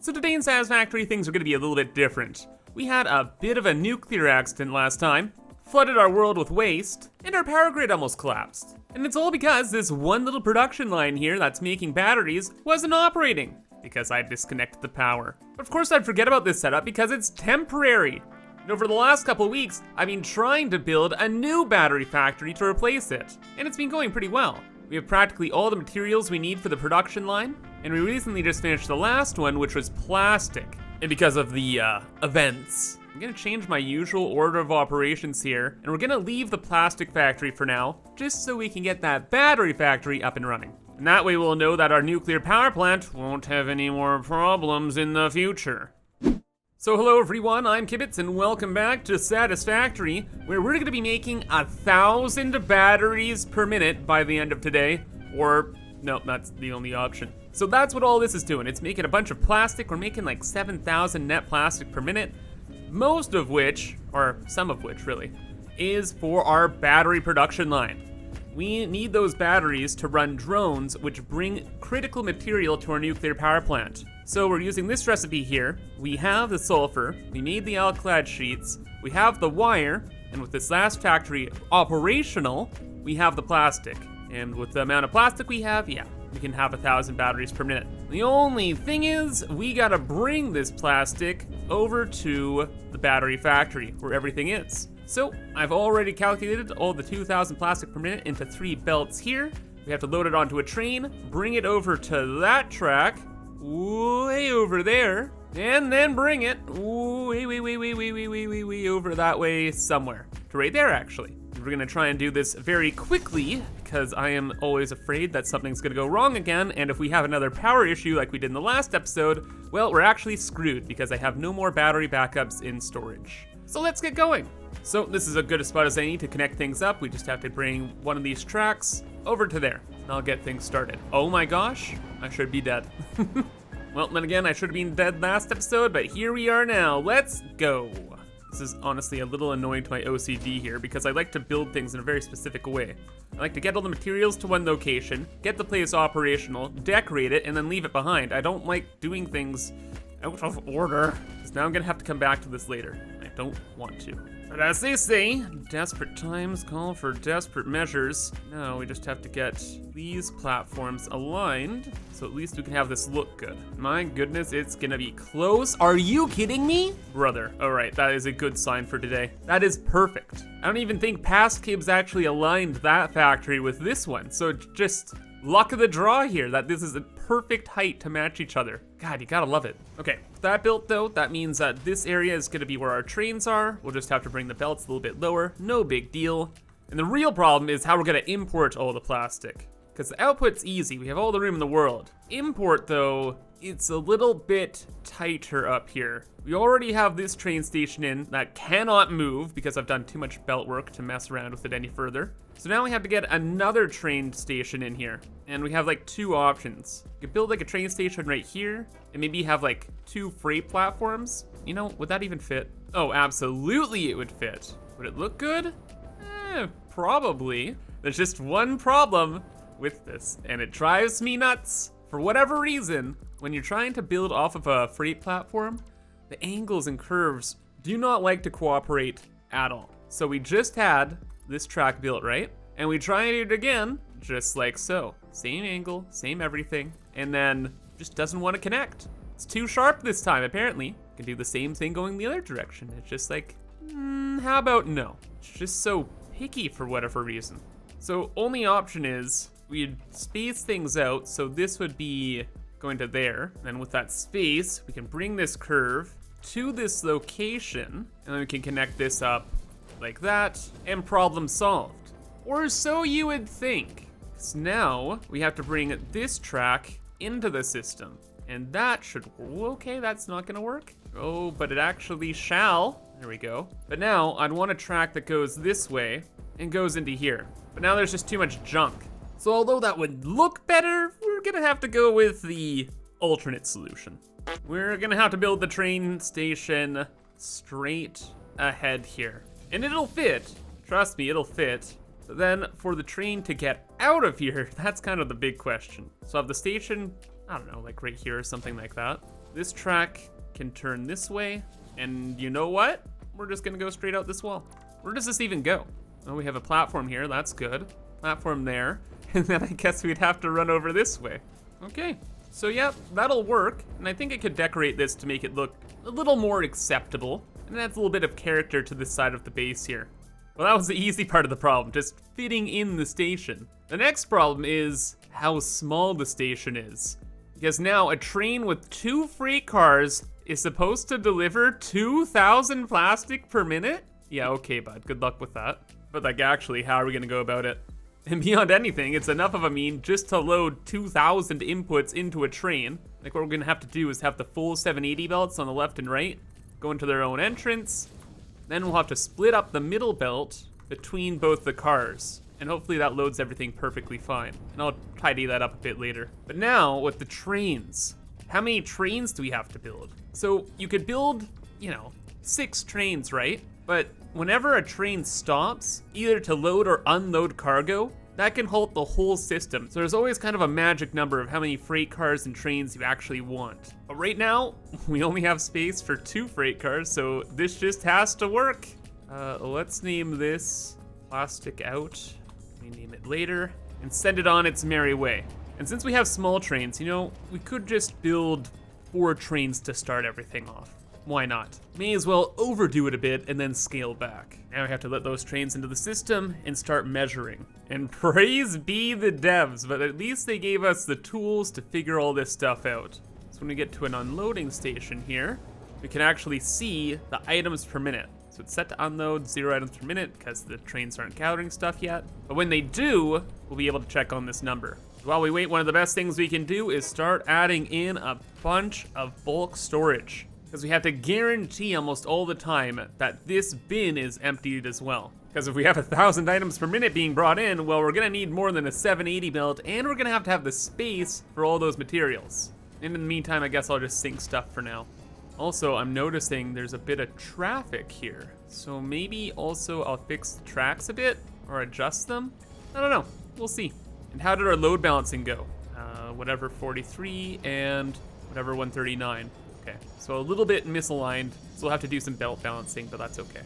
So today in Satisfactory, things are gonna be a little bit different. We had a bit of a nuclear accident last time, flooded our world with waste, and our power grid almost collapsed. And it's all because this one little production line here that's making batteries wasn't operating, because I disconnected the power. But of course I'd forget about this setup because it's temporary. And over the last couple of weeks, I've been trying to build a new battery factory to replace it, and it's been going pretty well. We have practically all the materials we need for the production line, and we recently just finished the last one, which was plastic. And because of the events, I'm gonna change my usual order of operations here, and we're gonna leave the plastic factory for now, just so we can get that battery factory up and running. And that way we'll know that our nuclear power plant won't have any more problems in the future. So hello everyone, I'm ImKibitz and welcome back to Satisfactory, where we're gonna be making 1,000 batteries per minute by the end of today, or no, that's the only option. So that's what all this is doing. It's making a bunch of plastic. We're making like 7,000 net plastic per minute, most of which, or some of which really, is for our battery production line. We need those batteries to run drones which bring critical material to our nuclear power plant. So we're using this recipe here. We have the sulfur, we made the alkali sheets, we have the wire, and with this last factory operational, we have the plastic. And with the amount of plastic we have, yeah, we can have 1,000 batteries per minute. The only thing is, we gotta bring this plastic over to the battery factory where everything is. So I've already calculated all the 2,000 plastic per minute into 3 belts here. We have to load it onto a train, bring it over to that track, way over there, and then bring it way over that way somewhere. To right there, actually. We're gonna try and do this very quickly because I am always afraid that something's gonna go wrong again, and if we have another power issue like we did in the last episode, well, we're actually screwed because I have no more battery backups in storage. So let's get going. So this is as good a spot as any to connect things up. We just have to bring one of these tracks over to there, and I'll get things started. Oh my gosh, I should be dead. Well, then again, I should have been dead last episode, but here we are now. Let's go. This is honestly a little annoying to my OCD here because I like to build things in a very specific way. I like to get all the materials to one location, get the place operational, decorate it, and then leave it behind. I don't like doing things out of order. So now I'm gonna have to come back to this later. I don't want to. But as they say, desperate times call for desperate measures. Now we just have to get these platforms aligned, so at least we can have this look good. My goodness, it's gonna be close. Are you kidding me? Brother, all right, that is a good sign for today. That is perfect. I don't even think past Kibs actually aligned that factory with this one, so just luck of the draw here that this is a perfect height to match each other. God, you gotta love it. Okay, with that built though, that means that this area is gonna be where our trains are. We'll just have to bring the belts a little bit lower, no big deal. And the real problem is how we're gonna import all the plastic. Because the output's easy, we have all the room in the world. Import though, it's a little bit tighter up here. We already have this train station in that cannot move because I've done too much belt work to mess around with it any further. So now we have to get another train station in here. And we have like 2 options. We could build like a train station right here and maybe have like 2 freight platforms. You know, would that even fit? Oh, absolutely it would fit. Would it look good? Probably. There's just one problem with this, and it drives me nuts. For whatever reason, when you're trying to build off of a freight platform, the angles and curves do not like to cooperate at all. So we just had this track built, right? And we tried it again, just like so. Same angle, same everything, and then just doesn't want to connect. It's too sharp this time, apparently. Can do the same thing going the other direction. It's just like, how about no? It's just so picky for whatever reason. So only option is we'd space things out, so this would be going to there. And with that space, we can bring this curve to this location, and then we can connect this up like that, and problem solved. Or so you would think. So now we have to bring this track into the system, and that should, okay, that's not gonna work. Oh, but it actually shall. There we go. But now I'd want a track that goes this way and goes into here. But now there's just too much junk. So although that would look better, we're gonna have to go with the alternate solution. We're gonna have to build the train station straight ahead here. And it'll fit, trust me, it'll fit. But then for the train to get out of here, that's kind of the big question. So I have the station, I don't know, like right here or something like that. This track can turn this way, and you know what? We're just gonna go straight out this wall. Where does this even go? Oh, we have a platform here, that's good. Platform there, and then I guess we'd have to run over this way. Okay, so yeah, that'll work, and I think I could decorate this to make it look a little more acceptable, and it adds a little bit of character to this side of the base here. Well, that was the easy part of the problem, just fitting in the station. The next problem is how small the station is. Because now a train with 2 freight cars is supposed to deliver 2,000 plastic per minute? Yeah, okay, bud, good luck with that. But like actually, how are we gonna go about it? And beyond anything, it's enough of a mean just to load 2,000 inputs into a train. Like what we're gonna have to do is have the full 780 belts on the left and right go into their own entrance. Then we'll have to split up the middle belt between both the cars. And hopefully that loads everything perfectly fine. And I'll tidy that up a bit later. But now with the trains, how many trains do we have to build? So you could build, 6 trains, right? But whenever a train stops, either to load or unload cargo, that can halt the whole system. So there's always kind of a magic number of how many freight cars and trains you actually want. But right now, we only have space for 2 freight cars, so this just has to work. Let's name this Plastic Out. We name it later and send it on its merry way. And since we have small trains, we could just build 4 trains to start everything off. Why not? May as well overdo it a bit and then scale back. Now we have to let those trains into the system and start measuring. And praise be the devs, but at least they gave us the tools to figure all this stuff out. So when we get to an unloading station here, we can actually see the items per minute. So it's set to unload 0 items per minute because the trains aren't gathering stuff yet. But when they do, we'll be able to check on this number. While we wait, one of the best things we can do is start adding in a bunch of bulk storage, because we have to guarantee almost all the time that this bin is emptied as well. Because if we have 1,000 items per minute being brought in, well, we're gonna need more than a 780 belt, and we're gonna have the space for all those materials. In the meantime, I guess I'll just sink stuff for now. Also, I'm noticing there's a bit of traffic here. So maybe also I'll fix the tracks a bit, or adjust them? I don't know, we'll see. And how did our load balancing go? Whatever 43 and whatever 139. Okay, so a little bit misaligned, so we'll have to do some belt balancing, but that's okay.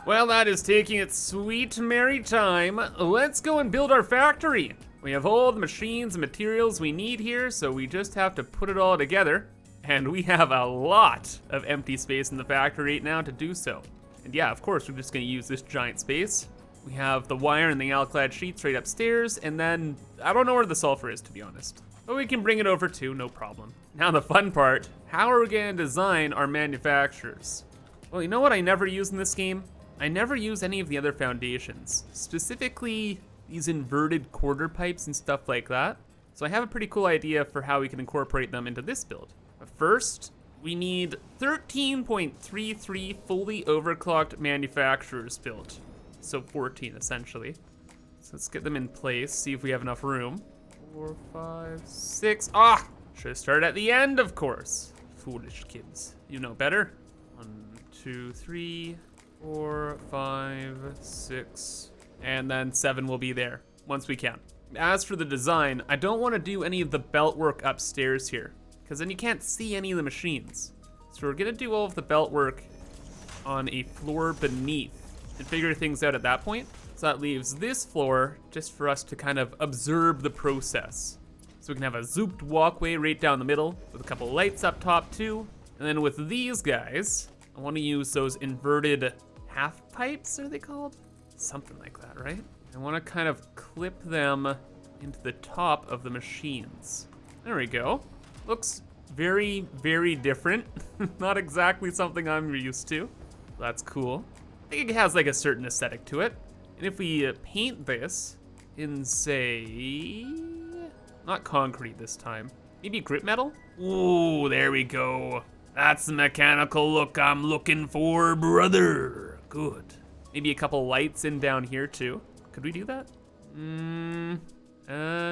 Well, that is taking its sweet merry time. Let's go and build our factory. We have all the machines and materials we need here, so we just have to put it all together. And we have a lot of empty space in the factory right now to do so. And yeah, of course, we're just gonna use this giant space. We have the wire and the alclad sheet straight upstairs, and then I don't know where the sulfur is, to be honest. But we can bring it over too, no problem. Now the fun part, how are we gonna design our manufacturers? Well, you know what I never use in this game? I never use any of the other foundations, specifically these inverted quarter pipes and stuff like that. So I have a pretty cool idea for how we can incorporate them into this build. But first, we need 13.33 fully overclocked manufacturers built. So 14 essentially. So let's get them in place, see if we have enough room. 4, 5, 6. Ah! Should have started at the end, of course. Foolish kids. You know better. 1, 2, 3, 4, 5, 6. And then 7 will be there once we can. As for the design, I don't want to do any of the belt work upstairs here, because then you can't see any of the machines. So we're gonna do all of the belt work on a floor beneath and figure things out at that point. So that leaves this floor just for us to kind of observe the process. So we can have a zooped walkway right down the middle with a couple lights up top too. And then with these guys, I want to use those inverted half pipes, are they called? Something like that, right? I want to kind of clip them into the top of the machines. There we go. Looks very, very different. Not exactly something I'm used to. That's cool. I think it has like a certain aesthetic to it. And if we paint this in, say, not concrete this time, maybe grip metal? Ooh, there we go. That's the mechanical look I'm looking for, brother. Good. Maybe a couple lights in down here too. Could we do that?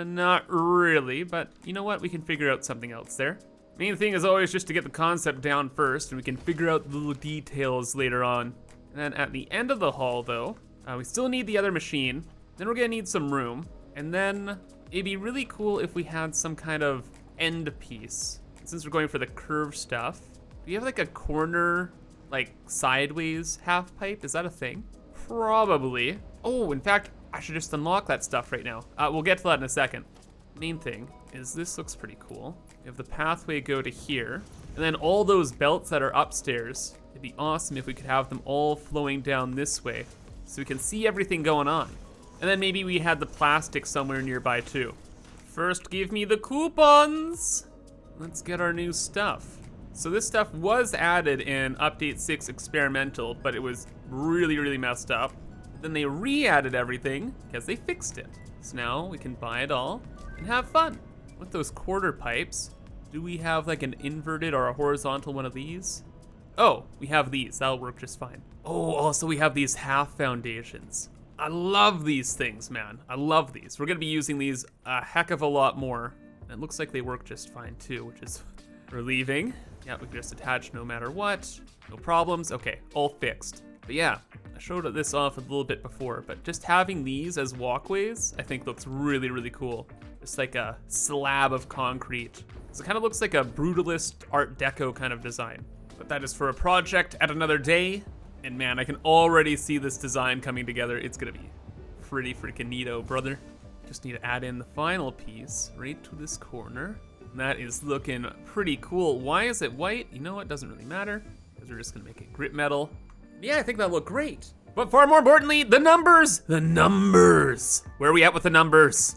Not really, but you know what? We can figure out something else there. Main thing is always just to get the concept down first, and we can figure out the little details later on. And then at the end of the hall though, we still need the other machine. Then we're gonna need some room. And then it'd be really cool if we had some kind of end piece Since we're going for the curved stuff, do you have like a corner, like sideways half pipe? Is that a thing? Probably. Oh, in fact, I should just unlock that stuff right now. We'll get to that in a second. Main thing is this looks pretty cool. We have the pathway go to here, and then all those belts that are upstairs. It'd be awesome if we could have them all flowing down this way so we can see everything going on. And then maybe we had the plastic somewhere nearby too. First, give me the coupons. Let's get our new stuff. So this stuff was added in Update 6 Experimental, but it was really, really messed up. Then they re-added everything because they fixed it. So now we can buy it all and have fun. With those quarter pipes, do we have like an inverted or a horizontal one of these? Oh, we have these, that'll work just fine. Oh, also we have these half foundations. I love these things, man. I love these. We're gonna be using these a heck of a lot more. And it looks like they work just fine too, which is relieving. Yeah, we can just attach no matter what. No problems, okay, all fixed. But yeah, I showed this off a little bit before, but just having these as walkways, I think looks really, really cool. Just like a slab of concrete. So it kind of looks like a brutalist Art Deco kind of design. But that is for a project at another day. And man, I can already see this design coming together. It's gonna be pretty freaking neato, brother. Just need to add in the final piece right to this corner. And that is looking pretty cool. Why is it white? You know what, doesn't really matter, because we're just gonna make it grit metal. Yeah, I think that'll look great. But far more importantly, the numbers! The numbers! Where are we at with the numbers?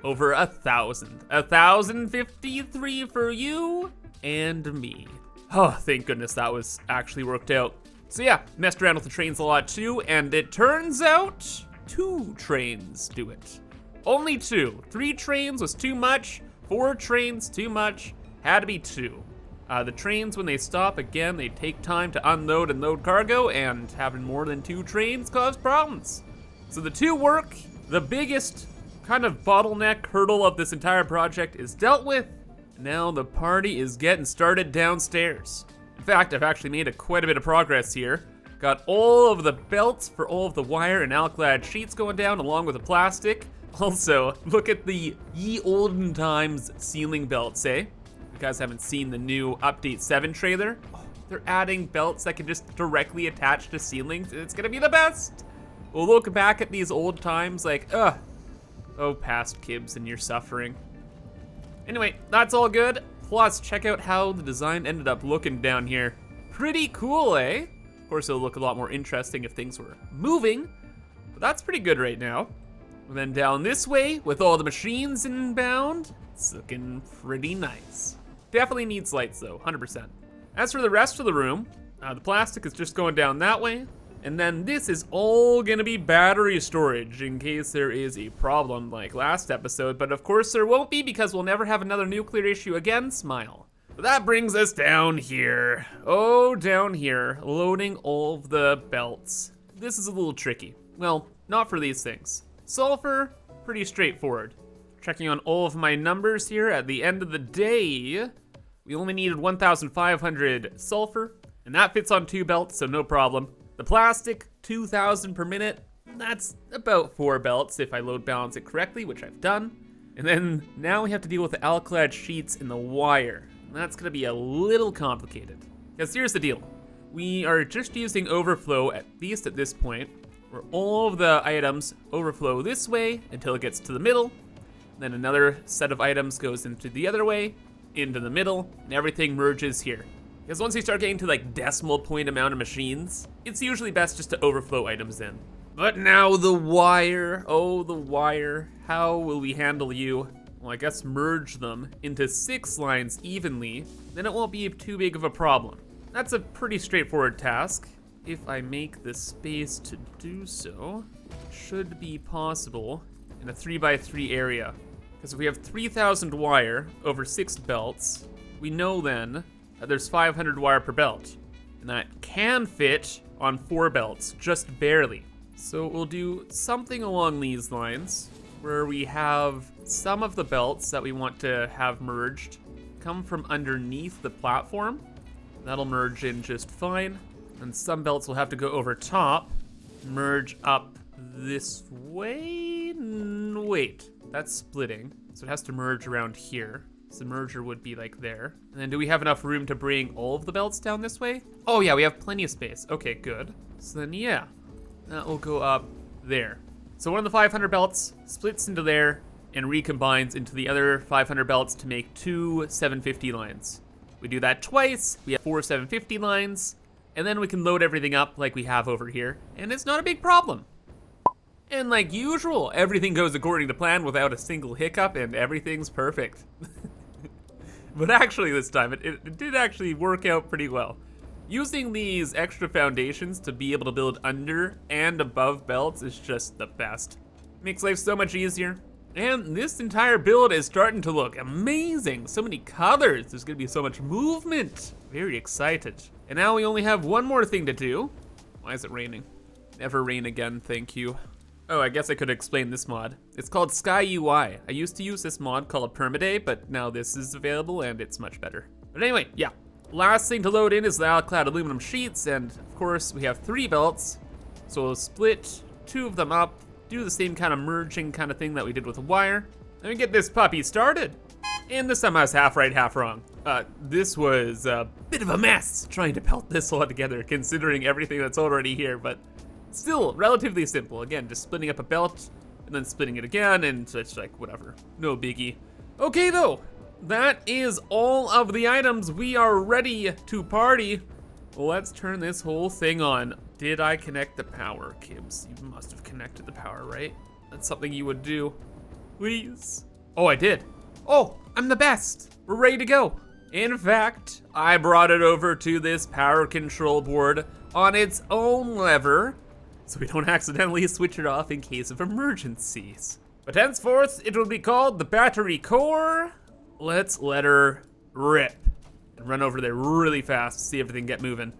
Over 1,000. 1,053 for you and me. Oh, thank goodness that was actually worked out. So yeah, messed around with the trains a lot too, and it turns out 2 trains do it. Only 2. 3 trains was too much, 4 trains too much, had to be 2. The trains, when they stop, again, they take time to unload and load cargo, and having more than 2 trains cause problems. So the 2 work. The biggest kind of bottleneck hurdle of this entire project is dealt with. Now the party is getting started downstairs. In fact, I've actually made quite a bit of progress here. Got all of the belts for all of the wire and alclad sheets going down along with the plastic. Also, look at the ye olden times ceiling belts, eh? You guys haven't seen the new Update 7 trailer? Oh, they're adding belts that can just directly attach to ceilings. It's gonna be the best. We'll look back at these old times like, ugh. Oh, past Kibs and your suffering. Anyway, that's all good. Plus, check out how the design ended up looking down here. Pretty cool, eh? Of course, it'll look a lot more interesting if things were moving, but that's pretty good right now. And then down this way, with all the machines inbound, it's looking pretty nice. Definitely needs lights though, 100%. As for the rest of the room, the plastic is just going down that way. And then this is all gonna be battery storage in case there is a problem like last episode, but of course there won't be because we'll never have another nuclear issue again, smile. But that brings us down here. Oh, down here, loading all of the belts. This is a little tricky. Well, not for these things. Sulfur, pretty straightforward. Checking on all of my numbers here at the end of the day, we only needed 1,500 sulfur, and that fits on 2 belts, so no problem. The plastic, 2,000 per minute. That's about 4 belts if I load balance it correctly, which I've done. And then now we have to deal with the alclad sheets and the wire. And that's gonna be a little complicated. Because here's the deal. We are just using overflow, at least at this point, where all of the items overflow this way until it gets to the middle. Then another set of items goes into the other way, into the middle, and everything merges here. Because once you start getting to like decimal point amount of machines, it's usually best just to overflow items in. But now the wire, oh the wire, how will we handle you? Well, I guess merge them into 6 lines evenly, then it won't be too big of a problem. That's a pretty straightforward task. If I make the space to do so, it should be possible in a 3x3 area. Because if we have 3,000 wire over 6 belts, we know then there's 500 wire per belt, and that can fit on 4 belts, just barely. So we'll do something along these lines, where we have some of the belts that we want to have merged come from underneath the platform. That'll merge in just fine. And some belts will have to go over top, merge up this way. Wait, that's splitting. So it has to merge around here. So the merger would be like there. And then do we have enough room to bring all of the belts down this way? Oh yeah, we have plenty of space. Okay, good. So then yeah, that will go up there. So one of the 500 belts splits into there and recombines into the other 500 belts to make 2 750 lines. We do that twice, we have 4 750 lines, and then we can load everything up like we have over here, and it's not a big problem. And like usual, everything goes according to plan without a single hiccup, and everything's perfect. But actually this time, it did actually work out pretty well. Using these extra foundations to be able to build under and above belts is just the best. Makes life so much easier. And this entire build is starting to look amazing. So many colors, there's gonna be so much movement. Very excited. And now we only have one more thing to do. Why is it raining? Never rain again, thank you. Oh, I guess I could explain this mod. It's called Sky UI. I used to use this mod called Permaday, but now this is available and it's much better. But anyway, yeah. Last thing to load in is the Alclad aluminum sheets, and of course we have 3 belts. So we'll split 2 of them up, do the same kind of merging kind of thing that we did with the wire, and we get this puppy started. And this time I was half right, half wrong. This was a bit of a mess trying to pelt this all together, considering everything that's already here, but still relatively simple. Again, just splitting up a belt and then splitting it again, and it's like whatever, no biggie. Okay though, that is all of the items. We are ready to party. Let's turn this whole thing on. Did I connect the power, Kibs? You must have connected the power, right? That's something you would do. Please. Oh, I did. Oh, I'm the best. We're ready to go. In fact, I brought it over to this power control board on its own lever, so we don't accidentally switch it off in case of emergencies. But henceforth, it will be called the battery core. Let's let her rip and run over there really fast to see everything get moving.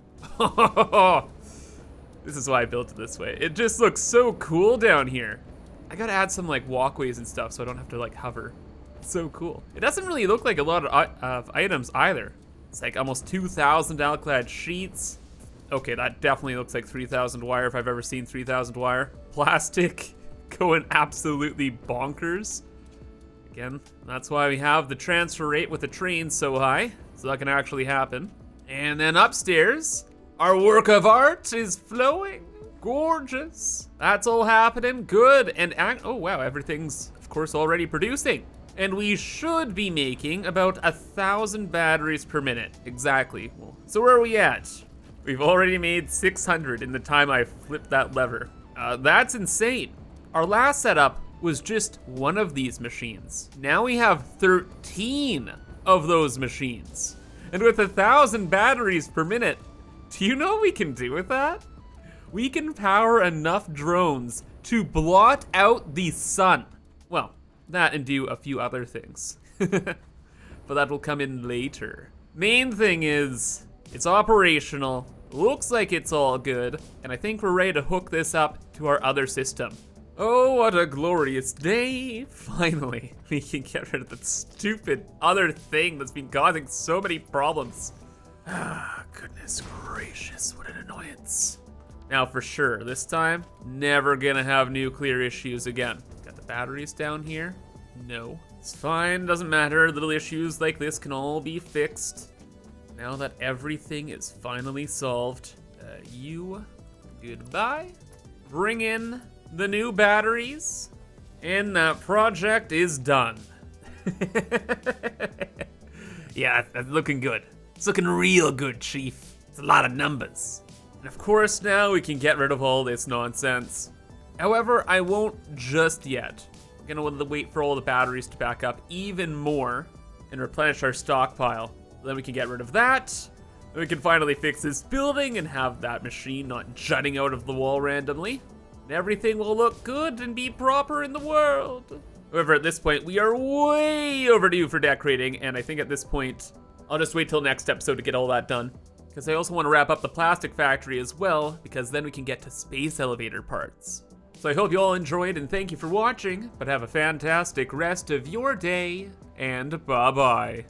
This is why I built it this way. It just looks so cool down here. I gotta add some like walkways and stuff so I don't have to like hover. It's so cool. It doesn't really look like a lot of items either. It's like almost 2,000 Alclad sheets. Okay, that definitely looks like 3,000 wire if I've ever seen 3,000 wire. Plastic going absolutely bonkers. Again, that's why we have the transfer rate with the train so high, so that can actually happen. And then upstairs, our work of art is flowing. Gorgeous. That's all happening, good. And oh wow, everything's of course already producing. And we should be making about 1,000 batteries per minute, exactly. So where are we at? We've already made 600 in the time I flipped that lever. That's insane. Our last setup was just one of these machines. Now we have 13 of those machines. And with 1,000 batteries per minute, do you know what we can do with that? We can power enough drones to blot out the sun. Well, that and do a few other things. But that will come in later. Main thing is, it's operational, looks like it's all good, and I think we're ready to hook this up to our other system. Oh, what a glorious day. Finally, we can get rid of that stupid other thing that's been causing so many problems. Ah, goodness gracious, what an annoyance. Now for sure, this time, never gonna have nuclear issues again. Got the batteries down here? No. It's fine, doesn't matter. Little issues like this can all be fixed. Now that everything is finally solved, goodbye. Bring in the new batteries, and that project is done. Yeah, that's looking good. It's looking real good, Chief. It's a lot of numbers. And of course now we can get rid of all this nonsense. However, I won't just yet. I'm gonna wait for all the batteries to back up even more and replenish our stockpile. Then we can get rid of that. Then we can finally fix this building and have that machine not jutting out of the wall randomly. And everything will look good and be proper in the world. However, at this point, we are way overdue for decorating, and I think at this point, I'll just wait till next episode to get all that done. Because I also want to wrap up the plastic factory as well, because then we can get to space elevator parts. So I hope you all enjoyed, and thank you for watching, but have a fantastic rest of your day, and bye-bye.